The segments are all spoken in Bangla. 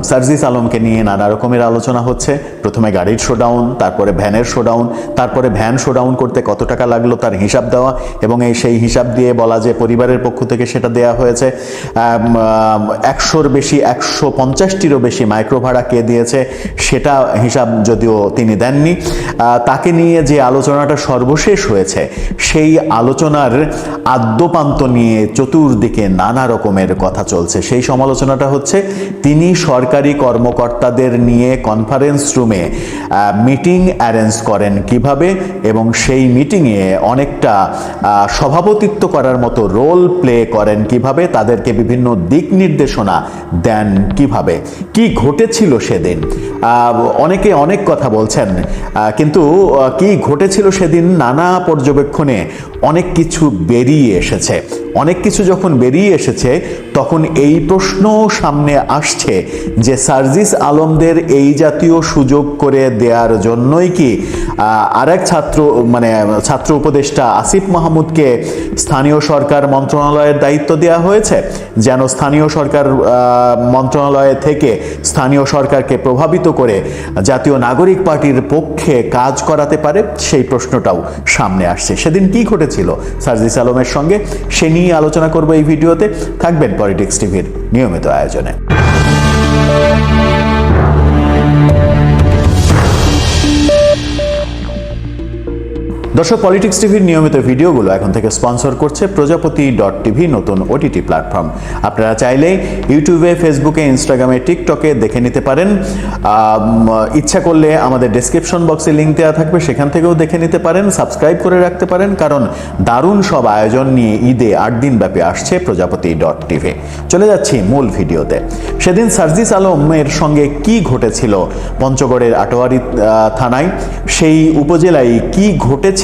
সার্জিস আলমকে নিয়ে নানা রকমের আলোচনা হচ্ছে। প্রথমে গাড়ির শোডাউন, তারপরে ভ্যানের শোডাউন, তারপরে ভ্যান শোডাউন করতে কত টাকা লাগলো তার হিসাব দেওয়া, এবং সেই হিসাব দিয়ে বলা যে পরিবারের পক্ষ থেকে সেটা দেয়া হয়েছে। 100-র বেশি, 150-টিরও বেশি মাইক্রো ভাড়া কে দিয়েছে সেটা হিসাব যদিও তিনি দেননি। তাকে নিয়ে যে আলোচনাটা সর্বশেষ হয়েছে সেই আলোচনার আদ্যপান্ত নিয়ে চতুর্দিকে নানা রকমের কথা চলছে। সেই সমালোচনাটা হচ্ছে তিনি সরকারি কর্মকর্তাদের নিয়ে কনফারেন্স রুমে মিটিং অ্যারেঞ্জ করেন কিভাবে, এবং সেই মিটিংয়ে অনেকটা সভাপতিত্ব করার মতো রোল প্লে করেন কিভাবে, তাদেরকে বিভিন্ন দিক নির্দেশনা দেন কিভাবে, কি ঘটেছিল সেদিন। অনেকে অনেক কথা বলছেন, কিন্তু কি ঘটেছিল সেদিন নানা পর্যবেক্ষণে অনেক কিছু বেরিয়ে এসেছে। অনেক কিছু যখন বেরিয়ে এসেছে তখন এই প্রশ্ন সামনে আসছে যে সার্জিস আলমদের এই জাতীয় সুযোগ করে দেওয়ার জন্যই কি আরেক ছাত্র উপদেষ্টা আসিফ মাহমুদকে স্থানীয় সরকার মন্ত্রণালয়ের দায়িত্ব দেওয়া হয়েছে, যেন স্থানীয় সরকার মন্ত্রণালয় থেকে স্থানীয় সরকারকে প্রভাবিত করে জাতীয় নাগরিক পার্টির পক্ষে কাজ করাতে পারে? সেই প্রশ্নটাও সামনে আসছে। সেদিন কি ঘটেছিল সার্জিস আলমের সঙ্গে সে নিয়ে আলোচনা করব এই ভিডিওতে। থাকবেন পলিটিক্স টিভির নিয়মিত আয়োজনে। দর্শক, পলিটিক্স টিভির নিয়মিত ভিডিওগুলো এখন থেকে স্পন্সর করছে প্রজাপতি.টিভি, নতুন ওটিটি প্ল্যাটফর্ম। আপনারা চাইলে ইউটিউবে, ফেসবুকে, ইনস্টাগ্রামে, টিকটকে দেখে নিতে পারেন। ইচ্ছা করলে আমাদের ডেসক্রিপশন বক্সে লিঙ্ক দেওয়া থাকবে, সেখান থেকেও দেখে নিতে পারেন। সাবস্ক্রাইব করে রাখতে পারেন, কারণ দারুণ সব আয়োজন নিয়ে ঈদে 8 দিন ব্যাপী আসছে প্রজাপতি.টিভি। চলে যাচ্ছি মূল ভিডিওতে। সেদিন সার্জিস আলমের সঙ্গে কি ঘটেছিল পঞ্চগড়ের আটোয়ারি থানায়, সেই উপজেলায় কি ঘটেছিল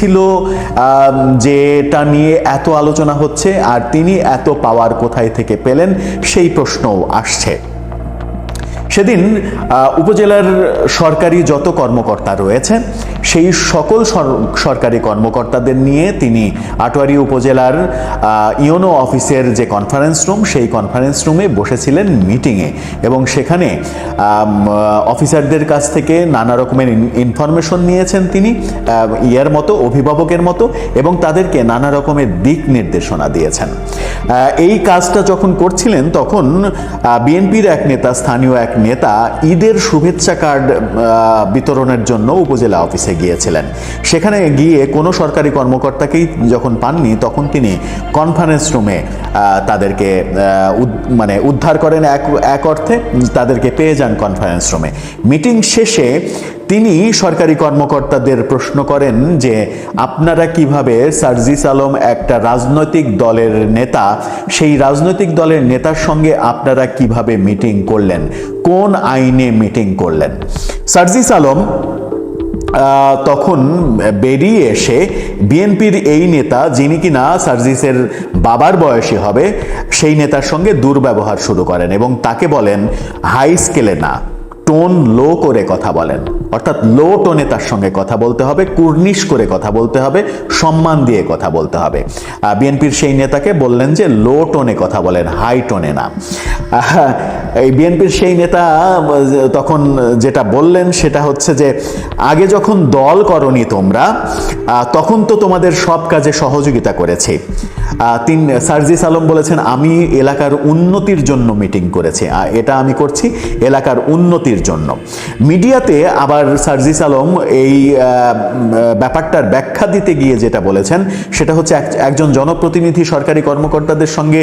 যেটা নিয়ে এত আলোচনা হচ্ছে, আর তিনি এত পাওয়ার কোথায় থেকে পেলেন সেই প্রশ্নও আসছে। সেদিন উপজেলার সরকারি যত কর্মকর্তা রয়েছে সেই সকল সরকারি কর্মকর্তাদের নিয়ে তিনি আটোয়ারি উপজেলার ইউনো অফিসের যে কনফারেন্স রুম, সেই কনফারেন্স রুমে বসেছিলেন মিটিংয়ে, এবং সেখানে অফিসারদের কাছ থেকে নানা রকমের ইনফরমেশন নিয়েছেন তিনি অভিভাবকের মতো, এবং তাদেরকে নানা রকমের দিক নির্দেশনা দিয়েছেন। এই কাজটা যখন করছিলেন তখন বিএনপির এক নেতা, স্থানীয় এক নেতা ঈদের শুভেচ্ছা কার্ড বিতরণের জন্য উপজেলা অফিসে গিয়েছিলেন। সেখানে গিয়ে কোনো সরকারি কর্মকর্তাকেই যখন পাননি, তখন তিনি কনফারেন্স রুমে তাদেরকে উদ্ধার করেন, এক অর্থে তাদেরকে পেয়ে যান কনফারেন্স রুমে। মিটিং শেষে তিনি সরকারি কর্মকর্তাদের প্রশ্ন করেন যে আপনারা কিভাবে সার্জিস আলম একটা রাজনৈতিক দলের নেতা, সেই রাজনৈতিক দলের নেতার সঙ্গে আপনারা কিভাবে মিটিং করলেন, কোন আইনে মিটিং করলেন? সার্জিস আলম তখন বেরিয়ে এসে বিএনপির এই নেতা, যিনি কিনা সার্জিসের বাবার বয়সী হবে, সেই নেতার সঙ্গে দুর্ব্যবহার শুরু করেন এবং তাকে বলেন হাই স্কেলে না, টোন লো করে কথা বলেন, অর্থাৎ লো টোনে তার সঙ্গে কথা বলতে হবে, কুর্নিশ করে কথা বলতে হবে, সম্মান দিয়ে কথা বলতে হবে। বিএনপির সেই নেতাকে বললেন যে লো টোনে কথা বলেন, হাই টোনে না। এই বিএনপির সেই নেতা তখন যেটা বললেন সেটা হচ্ছে যে আগে যখন দল করনি তোমরা, তখন তো তোমাদের সব কাজে সহযোগিতা করেছি। সার্জিস আলম বলেছেন আমি এলাকার উন্নতির জন্য মিটিং করেছি, এটা আমি করছি এলাকার উন্নতির জন্য। মিডিয়াতে আবার সার্জিস আলম এই ব্যাপারটার ব্যাখ্যা দিতে গিয়ে যেটা বলেছেন সেটা হচ্ছে একজন জনপ্রতিনিধি সরকারি কর্মকর্তাদের সঙ্গে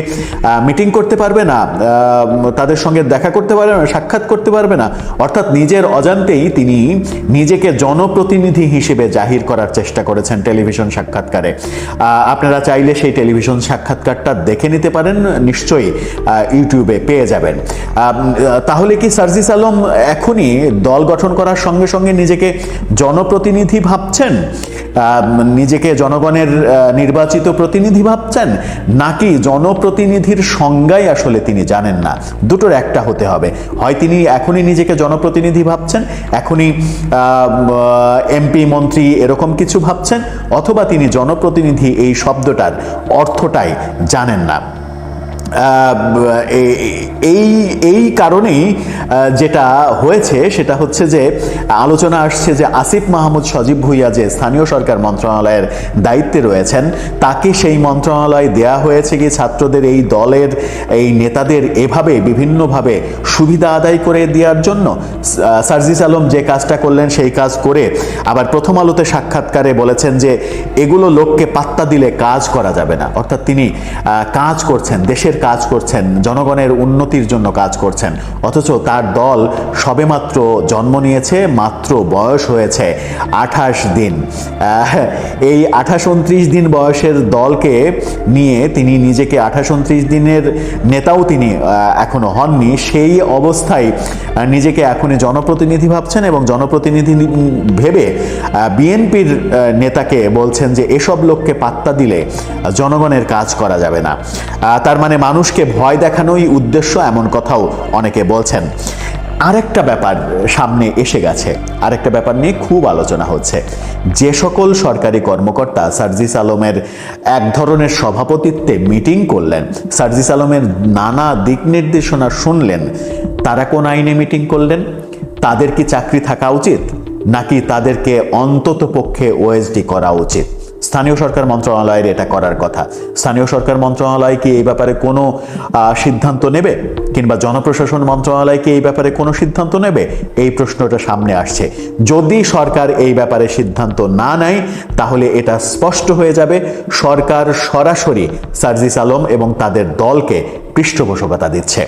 মিটিং করতে পারবে না, তাদের সঙ্গে দেখা করতে পারবে না, সাক্ষাৎ করতে পারবে না, অর্থাৎ নিজের অজান্তেই তিনি নিজেকে জনপ্রতিনিধি হিসেবে জাহির করার চেষ্টা করেছেন টেলিভিশন সাক্ষাৎকারে। আপনারা চাইলে সেই টেলিভিশন সাক্ষাৎকারটা দেখে নিতে পারেন, নিশ্চয়ই ইউটিউবে পেয়ে যাবেন। তাহলে কি সার্জিস আলম এখনই দল গঠন করার সঙ্গে সঙ্গে নিজেকে জনপ্রতিনিধি ভাবছেন, নিজেকে জনগণের নির্বাচিত প্রতিনিধি ভাবছেন, নাকি জনপ্রতিনিধির সংজ্ঞাই আসলে তিনি জানেন না? দুটোর একটা হতে হবে। হয় তিনি এখনই নিজেকে জনপ্রতিনিধি ভাবছেন, এখনই এমপি মন্ত্রী এরকম কিছু ভাবছেন, অথবা তিনি জনপ্রতিনিধি এই শব্দটার অর্থটাই জানেন না। এই এই কারণেই যেটা হয়েছে সেটা হচ্ছে যে আলোচনা আসছে যে আসিফ মাহমুদ সজীব ভুঁইয়া যে স্থানীয় সরকার মন্ত্রণালয়ের দায়িত্বে রয়েছেন, তাকে সেই মন্ত্রণালয় দেয়া হয়েছে কি ছাত্রদের এই দলের এই নেতাদের এভাবে বিভিন্নভাবে সুবিধা আদায় করে দেওয়ার জন্য? সার্জিস আলম যে কাজটা করলেন সেই কাজ করে আবার প্রথম আলোতে সাক্ষাৎকারে বলেছেন যে এগুলো লোককে পাত্তা দিলে কাজ করা যাবে না। অর্থাৎ তিনি কাজ করছেন, দেশের কাজ করছেন, জনগণের উন্নতির জন্য কাজ করছেন, অথচ তার দল সবেমাত্র জন্ম নিয়েছে, মাত্র বয়স হয়েছে 28 দিন। এই 28-29 দিন বয়সের দলকে নিয়ে তিনি নিজেকে 28-29 দিনের নেতাও তিনি এখনো হননি, সেই অবস্থায় নিজেকে এখনই জনপ্রতিনিধি ভাবছেন এবং জনপ্রতিনিধি ভেবে বিএনপির নেতাকে বলছেন যে এসব লোককে পাত্তা দিলে জনগণের কাজ করা যাবে না। তার মানে মানুষকে ভয় দেখানোই উদ্দেশ্য, এমন কথাও অনেকে বলছেন। আরেকটা ব্যাপার সামনে এসে গেছে, আরেকটা ব্যাপার নিয়ে খুব আলোচনা হচ্ছে। যে সকল সরকারি কর্মকর্তা সার্জিস আলমের এক ধরনের সভাপতিত্বে মিটিং করলেন, সার্জিস আলমের নানা দিক নির্দেশনা শুনলেন, তারা কোন আইনে মিটিং করলেন? তাদের কি চাকরি থাকা উচিত, নাকি তাদেরকে অন্তত পক্ষে ওএসডি করা উচিত? স্থানীয় সরকার মন্ত্রণালয়ের এটা করার কথা। স্থানীয় সরকার মন্ত্রণালয় কি এই ব্যাপারে কোনো সিদ্ধান্ত নেবে, কিংবা জনপ্রশাসন মন্ত্রণালয় কি এই ব্যাপারে কোনো সিদ্ধান্ত নেবে? এই প্রশ্নটা সামনে আসছে। যদি সরকার এই ব্যাপারে সিদ্ধান্ত না নেয়, তাহলে এটা স্পষ্ট হয়ে যাবে সরকার সরাসরি সার্জিস আলম এবং তাদের দলকে পৃষ্ঠপোষকতা দিচ্ছে।